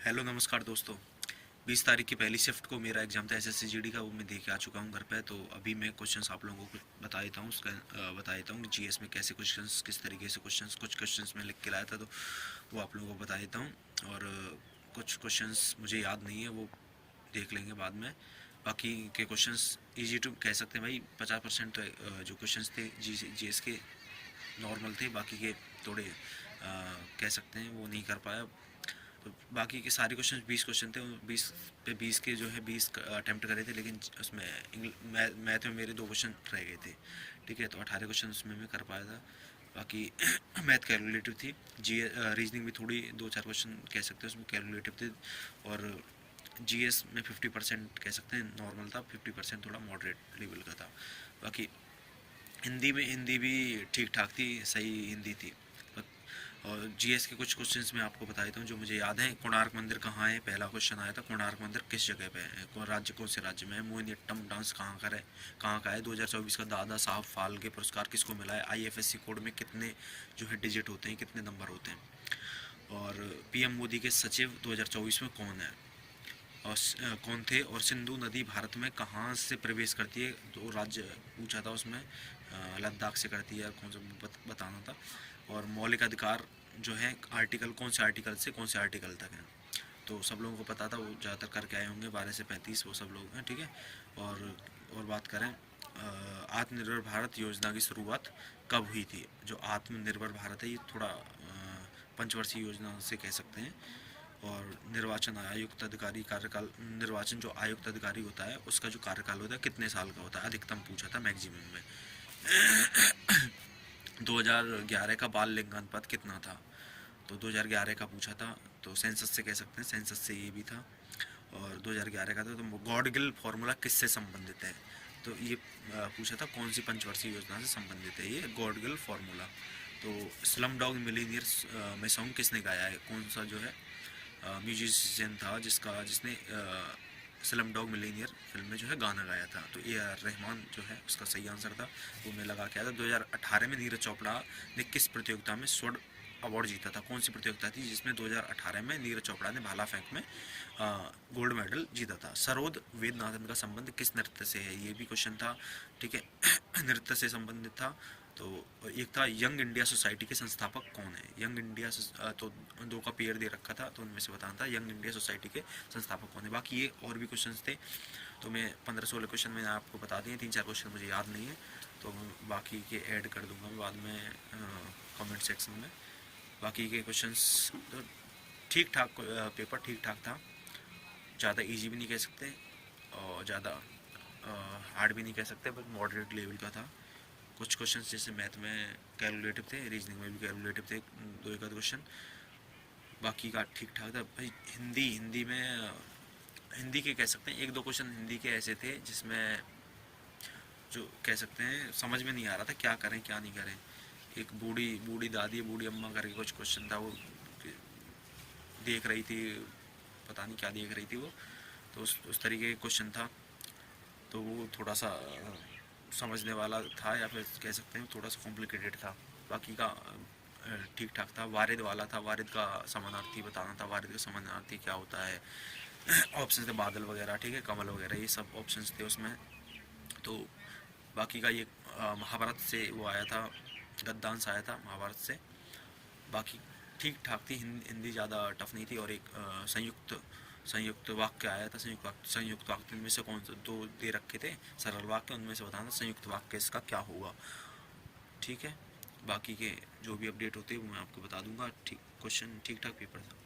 Hello नमस्कार दोस्तों। 20 तारीख की पहली शिफ्ट को मेरा एग्ज़ाम था एसएससी जीडी का, वो मैं दे के आ चुका हूँ घर पे। तो अभी मैं क्वेश्चंस आप लोगों को बता देता हूँ, उसका बता देता हूँ जीएस में कैसे क्वेश्चंस, किस तरीके से क्वेश्चंस, कुछ क्वेश्चंस मैं लिख के लाया था तो वो आप लोगों को बता देता हूँ। और कुछ क्वेश्चंस मुझे याद नहीं है, वो देख लेंगे बाद में। बाकी के क्वेश्चंस ईजी टू कह सकते हैं भाई। 50% तो जो क्वेश्चंस थे जीएस के नॉर्मल थे, बाकी के थोड़े कह सकते हैं वो नहीं कर पाया। तो बाकी के सारे क्वेश्चन 20 क्वेश्चन थे, 20 पे 20 के जो है 20 अटैम्प्ट करे थे, लेकिन उसमें मैथ में मेरे 2 क्वेश्चन रह गए थे। ठीक है, तो 18 क्वेश्चन उसमें मैं कर पाया था। बाकी मैथ कैलकुलेटिव थी। जी रीजनिंग भी थोड़ी 2-4 क्वेश्चन कह सकते हैं उसमें कैलकुलेटिव थे। और जीएस में 50% कह सकते हैं नॉर्मल था, 50% थोड़ा मॉडरेट लेवल का था। बाकी हिंदी भी ठीक ठाक थी, सही हिंदी थी। और जीएस के कुछ क्वेश्चंस मैं आपको बता देता हूँ जो मुझे याद है। कोणार्क मंदिर कहाँ है, पहला क्वेश्चन आया था। कोणार्क मंदिर किस जगह पे है, राज्य कौन से राज्य में है। मोहिनीअट्टम डांस कहाँ का है। 2024 का दादा साहब फाल्के पुरस्कार किसको मिला है। आईएफएससी कोड में कितने जो है डिजिट होते हैं, कितने नंबर होते हैं। और पीएम मोदी के सचिव 2024 में कौन है और कौन थे। और सिंधु नदी भारत में कहाँ से प्रवेश करती है, दो राज्य पूछा था उसमें। लद्दाख से करती है, कौन सा बताना था। और मौलिक अधिकार जो है आर्टिकल, कौन से आर्टिकल से कौन से आर्टिकल तक है, तो सब लोगों को पता था, वो ज़्यादातर करके आए होंगे। 12 से 35 वो सब लोग हैं। ठीक है। और बात करें आत्मनिर्भर भारत योजना की शुरुआत कब हुई थी। जो आत्मनिर्भर भारत है ये थोड़ा पंचवर्षीय योजना से कह सकते हैं। और निर्वाचन आयुक्त अधिकारी कार्यकाल, निर्वाचन जो आयुक्त अधिकारी होता है उसका जो कार्यकाल होता है कितने साल का होता है, अधिकतम पूछा था, मैक्सिमम में। 2011 का बाल लिंगानुपात कितना था, तो 2011 का पूछा था। तो सेंसस से कह सकते हैं, सेंसस से ये भी था। और 2011 का था। तो गॉडगिल फार्मूला किससे संबंधित है, तो ये पूछा था कौन सी पंचवर्षीय योजना से संबंधित है ये गॉडगिल फार्मूला। तो स्लम डॉग मिलीनियर में सॉन्ग किसने गाया है, कौन सा जो है म्यूजिशियन था जिसने स्लम डॉग मिलीनियर फिल्म में जो है गाना गाया था। तो ए आर रहमान जो है उसका सही आंसर था, वो मैं लगा के आया था। 2018 में नीरज चोपड़ा ने किस प्रतियोगिता में स्वर्ण अवार्ड जीता था, कौन सी प्रतियोगिता थी जिसमें 2018 में नीरज चोपड़ा ने भाला फेंक में गोल्ड मेडल जीता था। सरोद वेदनाथन का संबंध किस नृत्य से है, ये भी क्वेश्चन था। ठीक है। नृत्य से संबंधित था। तो एक था यंग इंडिया सोसाइटी के संस्थापक कौन है। यंग इंडिया तो 2 का पेयर दे रखा था, तो उनमें से बताना था यंग इंडिया सोसाइटी के संस्थापक कौन है। बाकी ये और भी क्वेश्चंस थे, तो मैं 15-16 क्वेश्चन मैंने आपको बता दिए। 3-4 क्वेश्चन मुझे याद नहीं है, तो बाकी के ऐड कर दूंगा मैं बाद में कमेंट सेक्शन में। बाकी के क्वेश्चंस तो ठीक ठाक, पेपर ठीक ठाक था। ज़्यादा इजी भी नहीं कह सकते और ज़्यादा हार्ड भी नहीं कह सकते, बट मॉडरेट लेवल का था। कुछ क्वेश्चंस जैसे मैथ में कैलकुलेटिव थे, रीजनिंग में भी कैलकुलेटिव थे, 2 एक आध क्वेश्चन। बाकी का ठीक ठाक था भाई। हिंदी में हिंदी के कह सकते हैं 1-2 क्वेश्चन हिंदी के ऐसे थे जिसमें जो कह सकते हैं समझ में नहीं आ रहा था क्या करें क्या नहीं करें। एक बूढ़ी बूढ़ी दादी, बूढ़ी अम्मा करके कुछ क्वेश्चन था, वो देख रही थी, पता नहीं क्या देख रही थी वो, तो उस तरीके का क्वेश्चन था। तो वो थोड़ा सा समझने वाला था, या फिर कह सकते हैं थोड़ा सा कॉम्प्लिकेटेड था। बाकी का ठीक ठाक था। वारिद वाला था, वारिद का समानार्थी बताना था, वारिद का समानार्थी क्या होता है। ऑप्शन थे बादल वगैरह, ठीक है, कमल वगैरह, ये सब ऑप्शंस थे उसमें। तो बाकी का ये महाभारत से वो आया था, गद्दांश आया था महाभारत से। बाकी ठीक ठाक थी। हिंदी ज़्यादा टफ नहीं थी। और एक संयुक्त वाक्य आया था। संयुक्त वाक्य में से कौन सा, 2 दे रखे थे सरल वाक्य, उनमें से बताना संयुक्त वाक्य इसका क्या होगा। ठीक है। बाकी के जो भी अपडेट होते हैं वो मैं आपको बता दूंगा। ठीक, क्वेश्चन ठीक ठाक पेपर था।